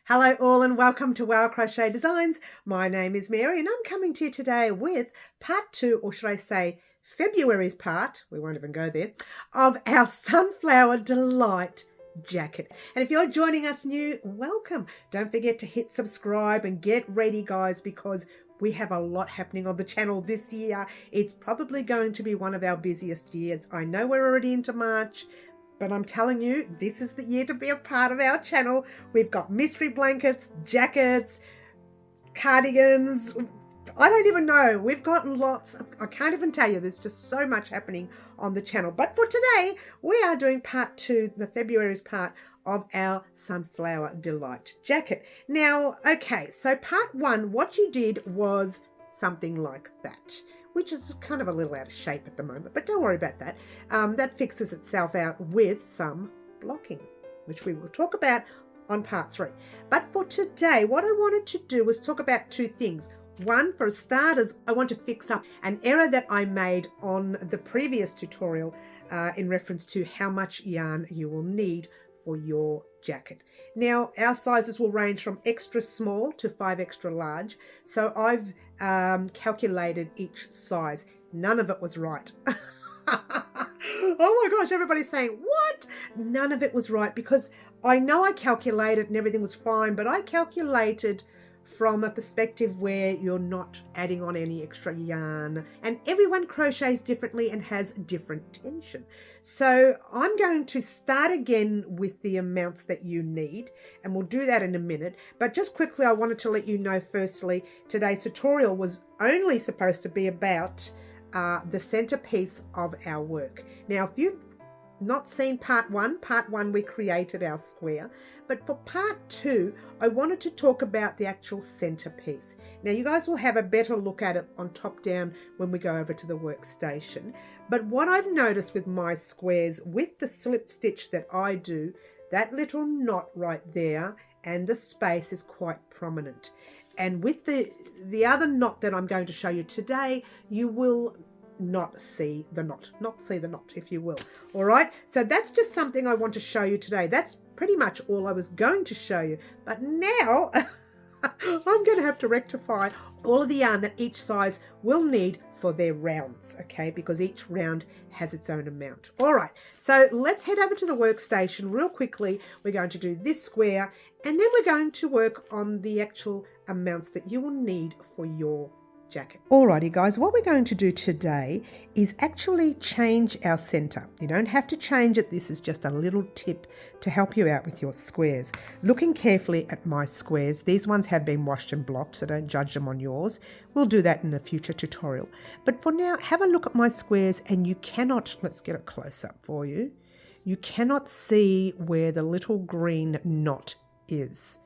Hello all and welcome to Crochet Designs. My name is Mary and I'm coming to you today with part 2, or should I say February's part, we won't even go there, of our Sunflower Delight jacket. And if you're joining us new, welcome. Don't forget to hit subscribe and get ready, guys, because we have a lot happening on the channel this year. It's probably going to be one of our busiest years. I know we're already into March, but I'm telling you, this is the year to be a part of our channel. We've got mystery blankets, jackets, cardigans. I don't even know. We've got lots. I can't even tell you. There's just so much happening on the channel. But for today, we are doing part 2, the February's part of our Sunflower Delight jacket. Now, okay, so part 1, what you did was something like that, which is kind of a little out of shape at the moment, but don't worry about that. That fixes itself out with some blocking, which we will talk about on part 3. But for today, what I wanted to do was talk about 2 things. One, for starters, I want to fix up an error that I made on the previous tutorial in reference to how much yarn you will need for your jacket. Now, our sizes will range from extra small to 5 extra large. So I've calculated each size. None of it was right. Oh my gosh, everybody's saying, what? None of it was right, because I know I calculated and everything was fine, but I calculated from a perspective where you're not adding on any extra yarn, and everyone crochets differently and has different tension. So I'm going to start again with the amounts that you need, and we'll do that in a minute. But just quickly, I wanted to let you know, firstly, today's tutorial was only supposed to be about the centerpiece of our work. Now, if you've not seen part 1 we created our square, but for part 2 I wanted to talk about the actual centerpiece. Now you guys will have a better look at it on top down when we go over to the workstation. But what I've noticed with my squares, with the slip stitch that I do, that little knot right there and the space is quite prominent, and with the other knot that I'm going to show you today, you will not see the knot, if you will. All right, so that's just something I want to show you today. That's pretty much all I was going to show you, but now I'm going to have to rectify all of the yarn that each size will need for their rounds, okay, because each round has its own amount. All right, so let's head over to the workstation real quickly. We're going to do this square, and then we're going to work on the actual amounts that you will need for your jacket. Alrighty guys, what we're going to do today is actually change our center. You don't have to change it. This is just a little tip to help you out with your squares. Looking carefully at my squares, these ones have been washed and blocked, so don't judge them on yours. We'll do that in a future tutorial. But for now, have a look at my squares, and you cannot, let's get a close up for you. You cannot see where the little green knot is.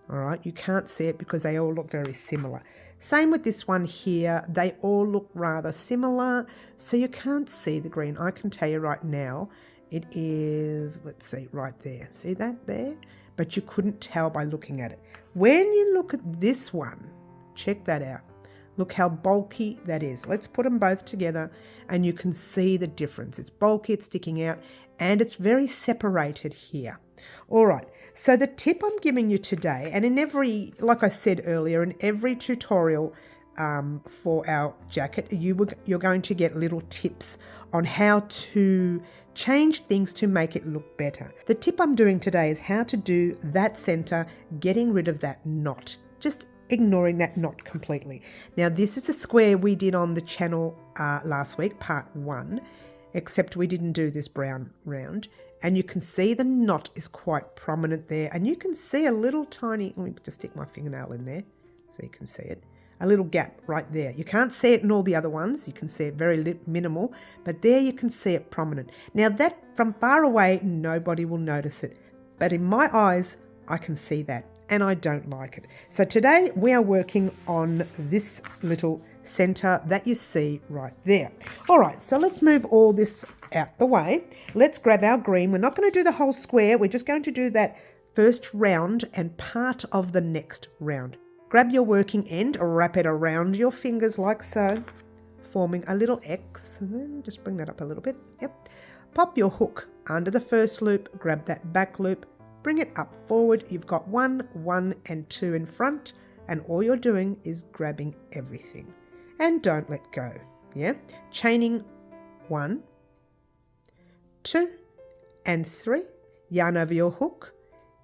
All right, you can't see it because they all look very similar. Same with this one here. They all look rather similar, so you can't see the green. I can tell you right now, it is, let's see, right there. See that there? But you couldn't tell by looking at it. When you look at this one, check that out. Look how bulky that is. Let's put them both together and you can see the difference. It's bulky, it's sticking out, and it's very separated here. All right, so the tip I'm giving you today, and in every, like I said earlier, in every tutorial for our jacket, you're going to get little tips on how to change things to make it look better. The tip I'm doing today is how to do that center, getting rid of that knot, just ignoring that knot completely. Now, this is the square we did on the channel last week, part 1, except we didn't do this brown round. And you can see the knot is quite prominent there. And you can see a little tiny, let me just stick my fingernail in there so you can see it. A little gap right there. You can't see it in all the other ones. You can see it very minimal, but there you can see it prominent. Now that, from far away, nobody will notice it. But in my eyes, I can see that, and I don't like it. So today we are working on this little center that you see right there. All right, so let's move all this out the way. Let's grab our green. We're not going to do the whole square. We're just going to do that first round and part of the next round. Grab your working end, wrap it around your fingers like so, forming a little X. And then just bring that up a little bit. Yep. Pop your hook under the first loop, grab that back loop, bring it up forward. You've got 1, 1 and 2 in front, and all you're doing is grabbing everything. And don't let go, yeah? Chaining 1, 2 and 3, yarn over your hook,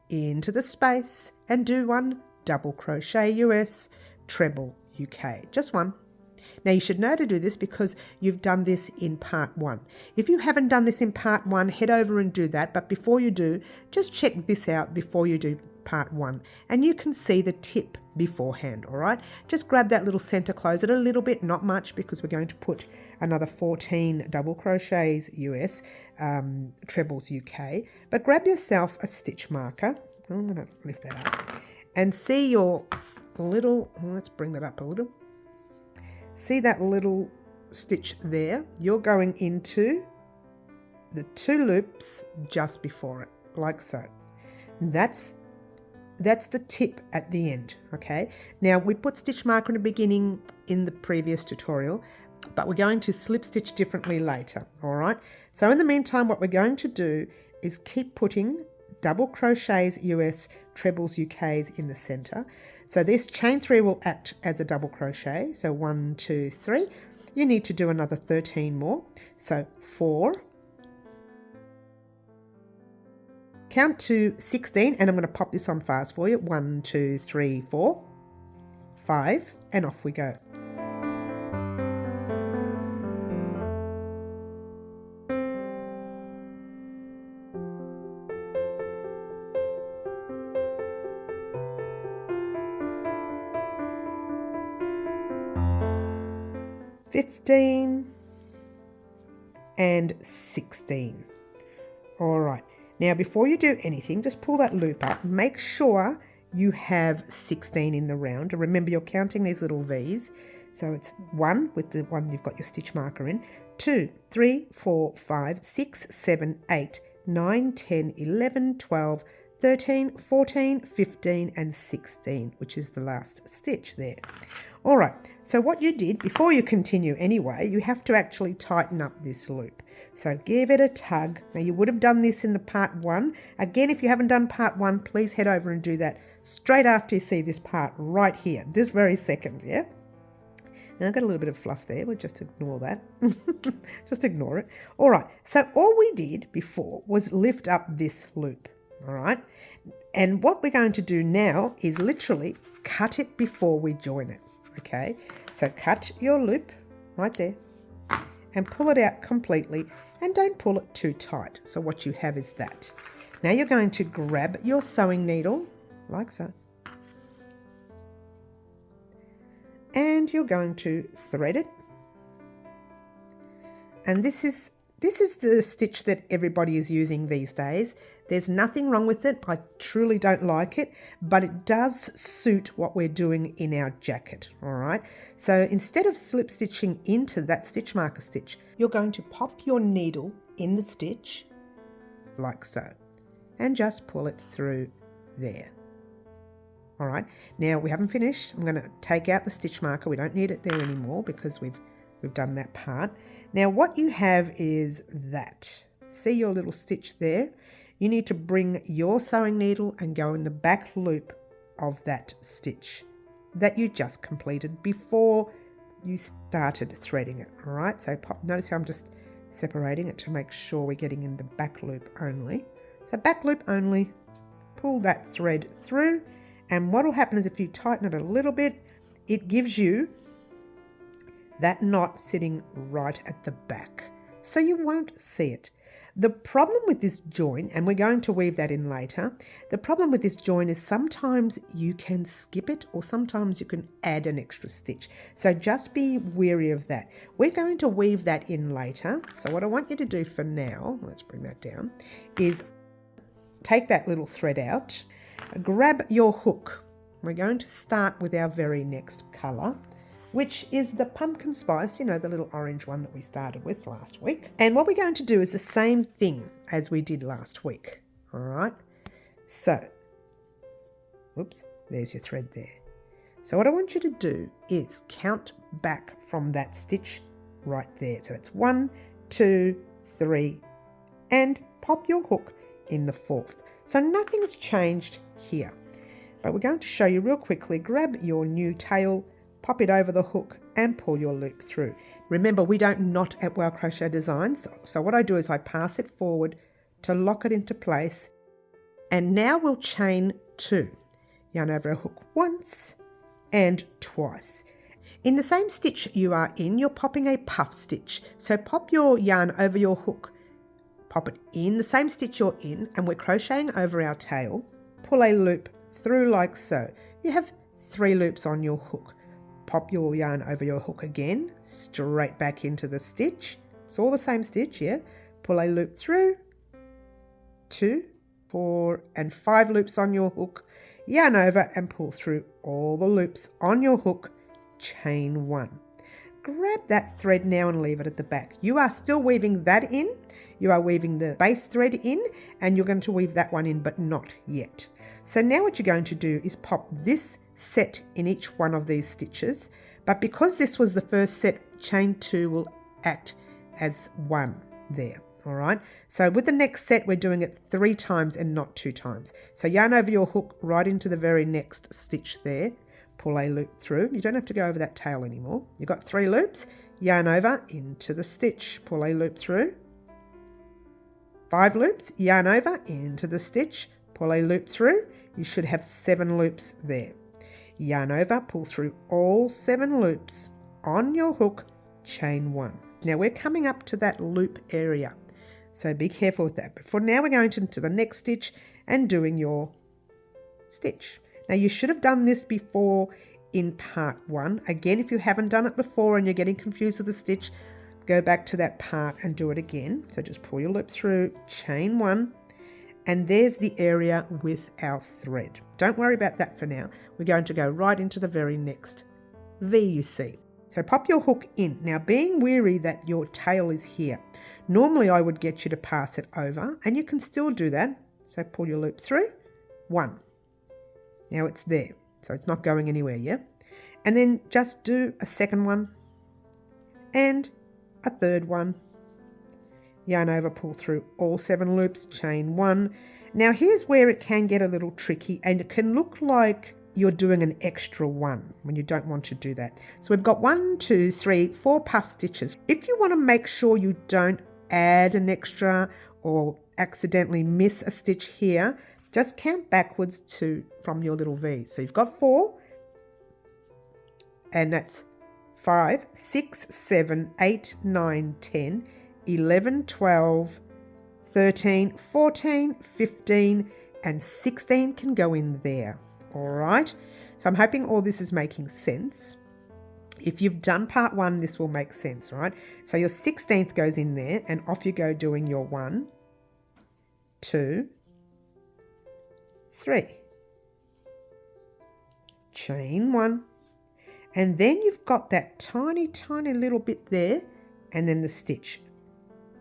into the space, and do 1 double crochet US, treble UK, just 1. Now you should know to do this because you've done this in part 1. If you haven't done this in part 1, head over and do that. But before you do, just check this out before you do part 1. And you can see the tip beforehand, all right? Just grab that little center, close it a little bit, not much, because we're going to put another 14 double crochets US, trebles UK. But grab yourself a stitch marker. I'm going to lift that up. And see your little, let's bring that up a little. See that little stitch there? You're going into the 2 loops just before it, like so. That's the tip at the end, okay? Now, we put stitch marker in the beginning in the previous tutorial, but we're going to slip stitch differently later, all right? So in the meantime, what we're going to do is keep putting double crochets US, trebles UKs in the center. So this chain 3 will act as a double crochet. So 1, 2, 3. You need to do another 13 more. So 4. Count to 16, and I'm going to pop this on fast for you. 1, 2, 3, 4, 5, and off we go. And 16. All right. Now, before you do anything, just pull that loop up. Make sure you have 16 in the round. Remember, you're counting these little V's. So it's 1 with the one you've got your stitch marker in, 2, 3, 4, 5, 6, 7, 8, 9, 10, 11, 12, 13, 14, 15, and 16, which is the last stitch there. All right, so what you did, before you continue anyway, you have to actually tighten up this loop. So give it a tug. Now, you would have done this in the part 1. Again, if you haven't done part 1, please head over and do that straight after you see this part right here, this very second, yeah? Now, I've got a little bit of fluff there. We'll just ignore that. Just ignore it. All right, so all we did before was lift up this loop, all right? And what we're going to do now is literally cut it before we join it. Okay, so cut your loop right there and pull it out completely, and don't pull it too tight. So what you have is that. Now you're going to grab your sewing needle like so, and you're going to thread it. And this is the stitch that everybody is using these days. There's nothing wrong with it. I truly don't like it, but it does suit what we're doing in our jacket, all right? So instead of slip stitching into that stitch marker stitch, you're going to pop your needle in the stitch like so, and just pull it through there. All right, now we haven't finished. I'm going to take out the stitch marker. We don't need it there anymore because we've done that part. Now what you have is that. See your little stitch there? You need to bring your sewing needle and go in the back loop of that stitch that you just completed before you started threading it, all right? So notice how I'm just separating it to make sure we're getting in the back loop only. So back loop only, pull that thread through, and what will happen is if you tighten it a little bit, it gives you that knot sitting right at the back, so you won't see it. The problem with this join, and we're going to weave that in later, the problem with this join is sometimes you can skip it or sometimes you can add an extra stitch. So just be wary of that. We're going to weave that in later. So what I want you to do for now, let's bring that down, is take that little thread out, grab your hook. We're going to start with our very next colour, which is the pumpkin spice, you know, the little orange one that we started with last week. And what we're going to do is the same thing as we did last week, all right? So, whoops, there's your thread there. So what I want you to do is count back from that stitch right there. So it's 1, 2, 3, and pop your hook in the 4th. So nothing's changed here. But we're going to show you real quickly. Grab your new tail, pop it over the hook and pull your loop through. Remember, we don't knot at Wow Crochet Designs. So what I do is I pass it forward to lock it into place. And now we'll chain 2. Yarn over a hook once and twice. In the same stitch you are in, you're popping a puff stitch. So pop your yarn over your hook, pop it in the same stitch you're in, and we're crocheting over our tail. Pull a loop through like so. You have 3 loops on your hook. Pop your yarn over your hook again, straight back into the stitch. It's all the same stitch, yeah? Pull a loop through, 2, 4 and 5 loops on your hook. Yarn over and pull through all the loops on your hook, chain 1. Grab that thread now and leave it at the back. You are still weaving that in. You are weaving the base thread in, and you're going to weave that one in, but not yet. So now what you're going to do is pop this set in each one of these stitches, but because this was the first set, chain 2 will act as 1 there. All right, so with the next set, we're doing it 3 times and not 2 times. So yarn over your hook right into the very next stitch there, pull a loop through. You don't have to go over that tail anymore. You've got 3 loops, yarn over into the stitch, pull a loop through. 5 loops, yarn over into the stitch, pull a loop through. You should have 7 loops there. Yarn over, pull through all 7 loops on your hook, chain 1. Now we're coming up to that loop area. So be careful with that. But for now, we're going into the next stitch and doing your stitch. Now you should have done this before in part 1. Again, if you haven't done it before and you're getting confused with the stitch, go back to that part and do it again. So just pull your loop through, chain 1, and there's the area with our thread. Don't worry about that for now. We're going to go right into the very next V you see. So pop your hook in. Now being wary that your tail is here. Normally I would get you to pass it over, and you can still do that. So pull your loop through, 1. Now it's there, so it's not going anywhere, yeah? And then just do a second one and a third one. Yarn over, pull through all 7 loops, chain 1. Now here's where it can get a little tricky, and it can look like you're doing an extra 1 when you don't want to do that. So we've got 1, 2, 3, 4 puff stitches. If you want to make sure you don't add an extra or accidentally miss a stitch here, just count backwards from your little V. So you've got 4, and that's 5, 6, 7, 8, 9, 10, 11, 12, 13, 14, 15, and 16 can go in there. All right, so I'm hoping all this is making sense. If you've done part 1, this will make sense, all right? So your 16th goes in there, and off you go doing your 1, 2, 3. Chain 1. And then you've got that tiny, tiny little bit there, and then the stitch.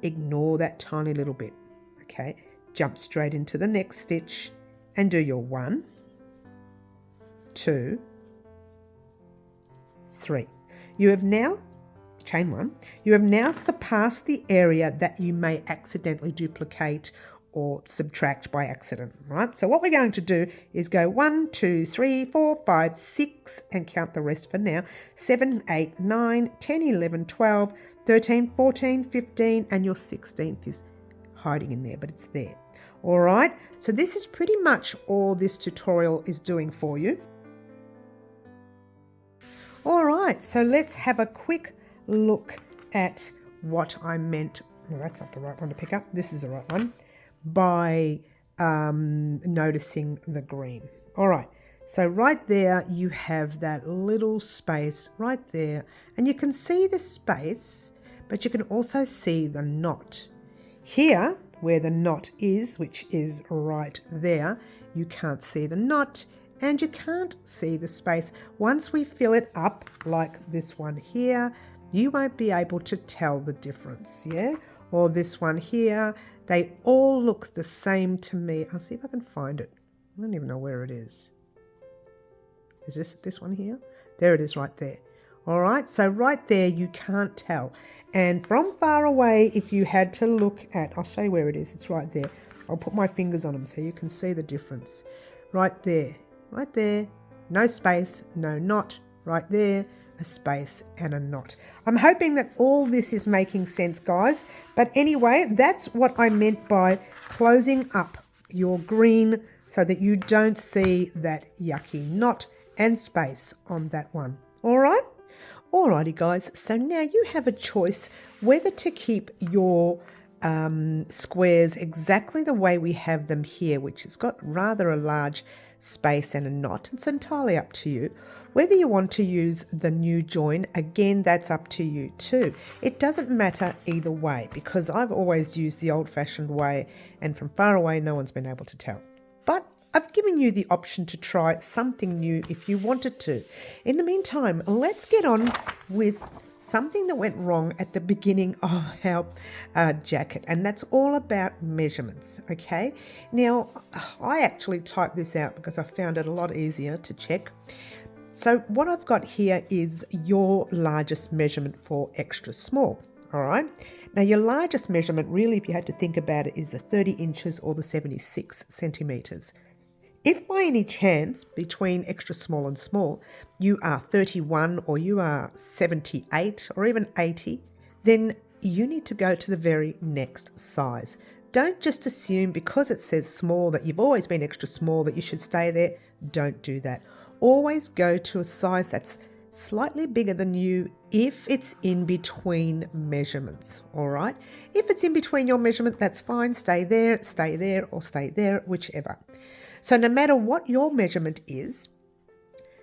Ignore that tiny little bit, okay? Jump straight into the next stitch and do your 1, 2, 3. You have now, chain 1, you have now surpassed the area that you may accidentally duplicate or subtract by accident, right? So what we're going to do is go 1, 2, 3, 4, 5, 6, and count the rest for now. 7, 8, 9, 10, 11, 12, 13, 14, 15, and your 16th is hiding in there, but it's there. All right, so this is pretty much all this tutorial is doing for you. All right, so let's have a quick look at what I meant. No, that's not the right one to pick up. This is the right one. By noticing the green. All right, so right there you have that little space right there, and you can see the space, but you can also see the knot. Here, where the knot is, which is right there, you can't see the knot and you can't see the space. Once we fill it up like this one here, you won't be able to tell the difference, yeah? Or this one here, they all look the same to me. I'll see if I can find it. I don't even know where it is. Is this one here? There it is right there. All right, so right there you can't tell. And from far away, if you had to look at, I'll show you where it is, it's right there. I'll put my fingers on them so you can see the difference. Right there, no space, no knot, right there, a space and a knot. I'm hoping that all this is making sense, guys. But anyway, that's what I meant by closing up your green so that you don't see that yucky knot and space on that one. All right? Alrighty, guys. So now you have a choice whether to keep your squares exactly the way we have them here, which has got rather a large space and a knot. It's entirely up to you. Whether you want to use the new join, again, that's up to you too. It doesn't matter either way, because I've always used the old-fashioned way, and from far away no one's been able to tell. But I've given you the option to try something new if you wanted to. In the meantime, let's get on with something that went wrong at the beginning of our jacket, and that's all about measurements, okay? Now, I actually typed this out because I found it a lot easier to check. So what I've got here is your largest measurement for extra small, all right? Now, your largest measurement, really, if you had to think about it, is the 30 inches or the 76 centimetres. If by any chance, between extra small and small, you are 31 or you are 78 or even 80, then you need to go to the very next size. Don't just assume because it says small that you've always been extra small that you should stay there. Don't do that. Always go to a size that's slightly bigger than you if it's in between measurements, all right? If it's in between your measurement, that's fine. Stay there, or stay there, whichever. So no matter what your measurement is,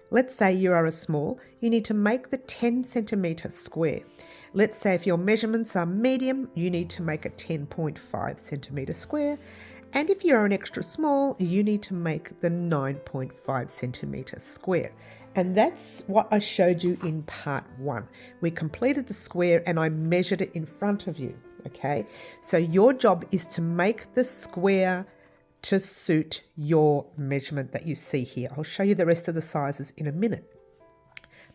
let's say you are a small, you need to make the 10 centimetre square. Let's say if your measurements are medium, you need to make a 10.5 centimetre square. And if you're an extra small, you need to make the 9.5 centimetre square. And that's what I showed you in part 1. We completed the square and I measured it in front of you, okay? So your job is to make the square to suit your measurement that you see here. I'll show you the rest of the sizes in a minute.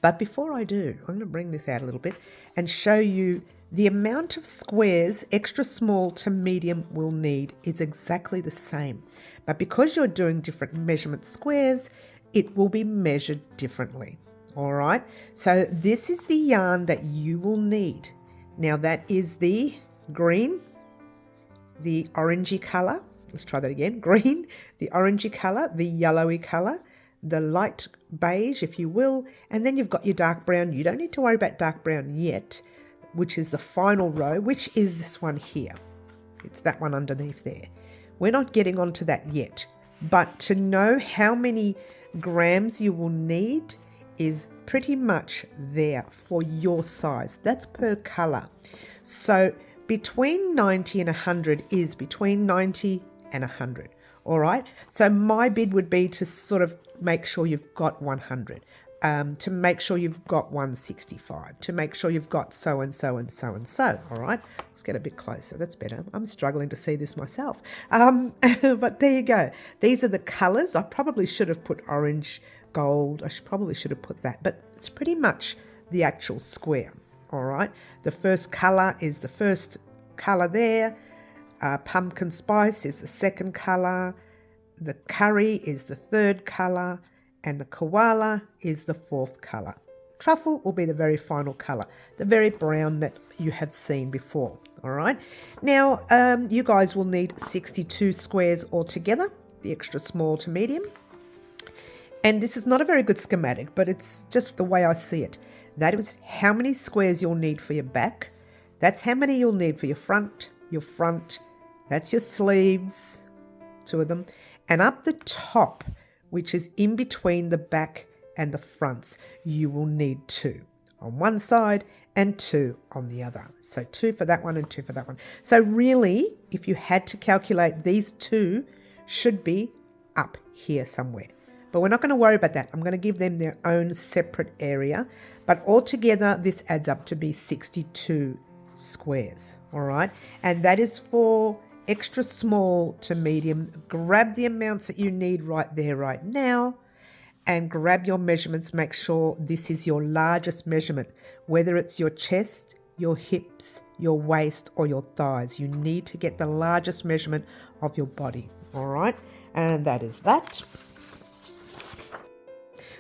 But before I do, I'm going to bring this out a little bit and show you the amount of squares extra small to medium will need is exactly the same. But because you're doing different measurement squares, it will be measured differently. All right. So this is the yarn that you will need. Now that is the green, the orangey color. Let's try that again. Green, the orangey color, the yellowy color, the light beige, if you will, and then you've got your dark brown. You don't need to worry about dark brown yet, which is the final row, which is this one here. It's that one underneath there. We're not getting onto that yet, but to know how many grams you will need is pretty much there for your size. That's per color. So between 90 and 100 is between 90 and 100. All right. So my bid would be to sort of make sure you've got 100, to make sure you've got 165, to make sure you've got so and so and so and so. All right. Let's get a bit closer. That's better. I'm struggling to see this myself. But there you go. These are the colors. I probably should have put orange, gold. Probably should have put that, but it's pretty much the actual square. All right. The first color is the first color there. Pumpkin spice is the second colour, the curry is the third colour, and the koala is the fourth colour. Truffle will be the very final colour, the very brown that you have seen before, all right? Now, you guys will need 62 squares altogether, the extra small to medium. And this is not a very good schematic, but it's just the way I see it. That is how many squares you'll need for your back. That's how many you'll need for your front, that's your sleeves, 2 of them. And up the top, which is in between the back and the fronts, you will need 2 on one side and 2 on the other. So 2 for that one and 2 for that one. So really, if you had to calculate, these 2 should be up here somewhere. But we're not going to worry about that. I'm going to give them their own separate area. But altogether, this adds up to be 62 squares. All right. And that is for extra small to medium. Grab the amounts that you need right there, right now, and grab your measurements. Make sure this is your largest measurement, whether it's your chest, your hips, your waist, or your thighs. You need to get the largest measurement of your body, all right? And that is that.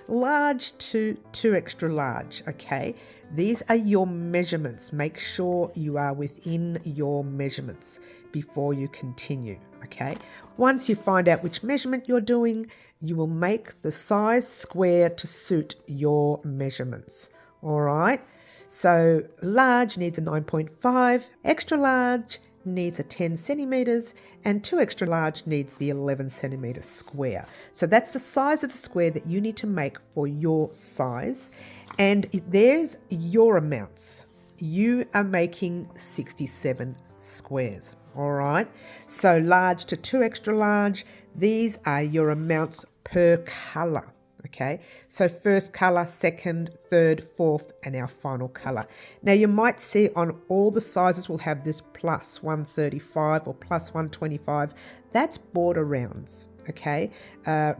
Large to 2 extra large, okay? These are your measurements. Make sure you are within your measurements before you continue, okay? Once you find out which measurement you're doing, you will make the size square to suit your measurements, all right? So large needs a 9.5, extra large needs a 10 centimeters, and 2 extra large needs the 11 centimeter square. So that's the size of the square that you need to make for your size. And there's your amounts. You are making 67 squares, all right? So large to 2 extra large, these are your amounts per color. Okay, so first colour, second, third, fourth, and our final colour. Now you might see on all the sizes will have this plus 135 or plus 125. That's border rounds, okay?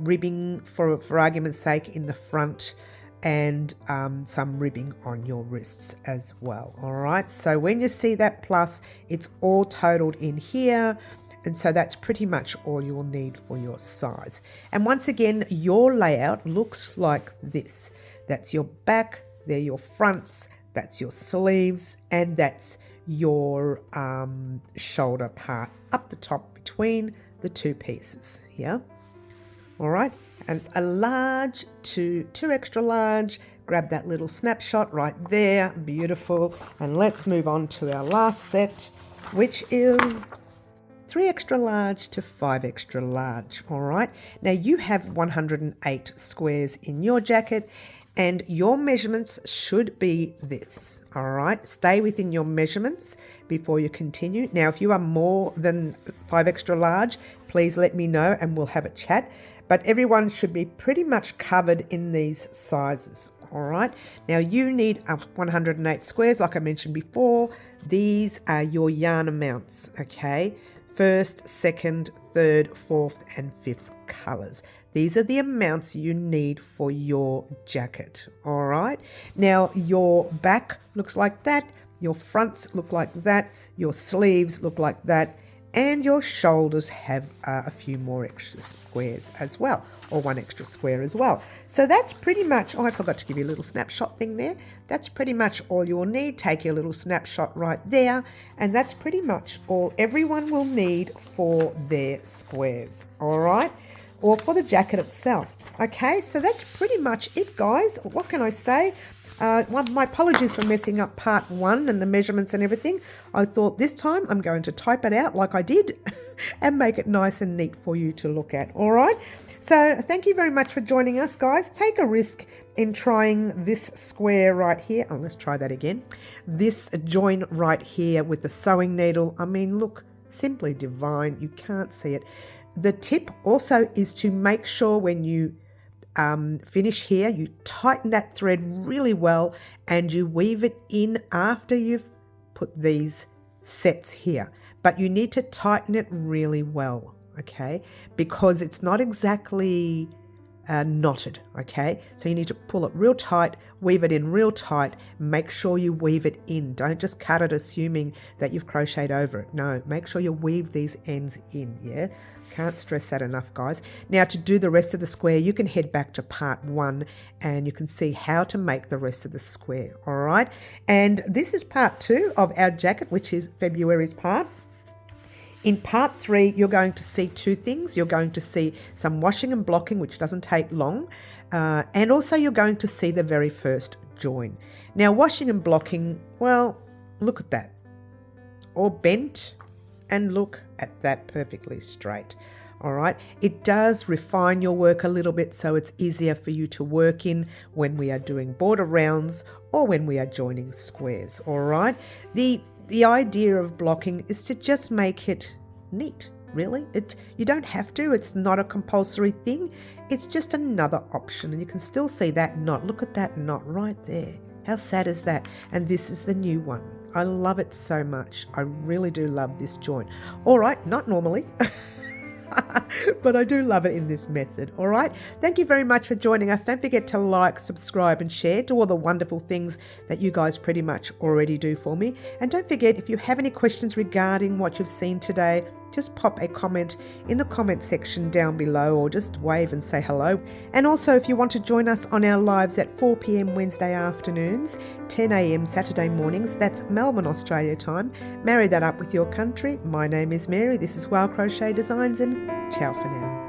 Ribbing for argument's sake in the front, and some ribbing on your wrists as well, all right? So when you see that plus, it's all totaled in here. And so that's pretty much all you'll need for your size. And once again, your layout looks like this. That's your back, they're your fronts, that's your sleeves, and that's your shoulder part up the top between the two pieces here. All right, and a large to 2 extra large, grab that little snapshot right there, beautiful. And let's move on to our last set, which is 3 extra large to 5 extra large, all right? Now you have 108 squares in your jacket, and your measurements should be this, all right? Stay within your measurements before you continue. Now, if you are more than 5 extra large, please let me know and we'll have a chat. But everyone should be pretty much covered in these sizes, all right? Now you need 108 squares, like I mentioned before. These are your yarn amounts, okay? First, second, third, fourth, and fifth colours. These are the amounts you need for your jacket, all right? Now, your back looks like that, your fronts look like that, your sleeves look like that, and your shoulders have a few more extra squares as well, or 1 extra square as well. So that's pretty much, oh, I forgot to give you a little snapshot thing there. That's pretty much all you'll need. Take your little snapshot right there, and that's pretty much all everyone will need for their squares, all right? Or for the jacket itself. Okay, so that's pretty much it, guys. What can I say? My apologies for messing up part 1 and the measurements and everything. I thought this time I'm going to type it out like I did and make it nice and neat for you to look at, all right? So thank you very much for joining us, guys. Take a risk in trying this square right here. Oh, let's try that again. This join right here with the sewing needle. I mean, look, simply divine. You can't see it. The tip also is to make sure when you finish here, you tighten that thread really well and you weave it in after you've put these sets here. But you need to tighten it really well, okay? Because it's not exactly knotted, okay? So you need to pull it real tight, weave it in real tight, make sure you weave it in. Don't just cut it assuming that you've crocheted over it. No, make sure you weave these ends in, yeah? Can't stress that enough, guys. Now, to do the rest of the square, you can head back to part 1 and you can see how to make the rest of the square, all right? And this is part 2 of our jacket, which is February's part. In part 3, you're going to see 2 things. You're going to see some washing and blocking, which doesn't take long. And also you're going to see the very first join. Now, washing and blocking, well, look at that. All bent, and look at that, perfectly straight. All right, it does refine your work a little bit so it's easier for you to work in when we are doing border rounds or when we are joining squares. All right, the idea of blocking is to just make it neat, really. You don't have to, it's not a compulsory thing, it's just another option. And you can still see that knot. Look at that knot right there. How sad is that? And this is the new one. I love it so much. I really do love this join. All right, not normally. But I do love it in this method. All right. Thank you very much for joining us. Don't forget to like, subscribe and share. Do all the wonderful things that you guys pretty much already do for me. And don't forget, if you have any questions regarding what you've seen today, just pop a comment in the comment section down below, or just wave and say hello. And also, if you want to join us on our lives at 4 p.m. Wednesday afternoons, 10 a.m. Saturday mornings, that's Melbourne, Australia time. Marry that up with your country. My name is Mary. This is Crochet Designs, and ciao for now.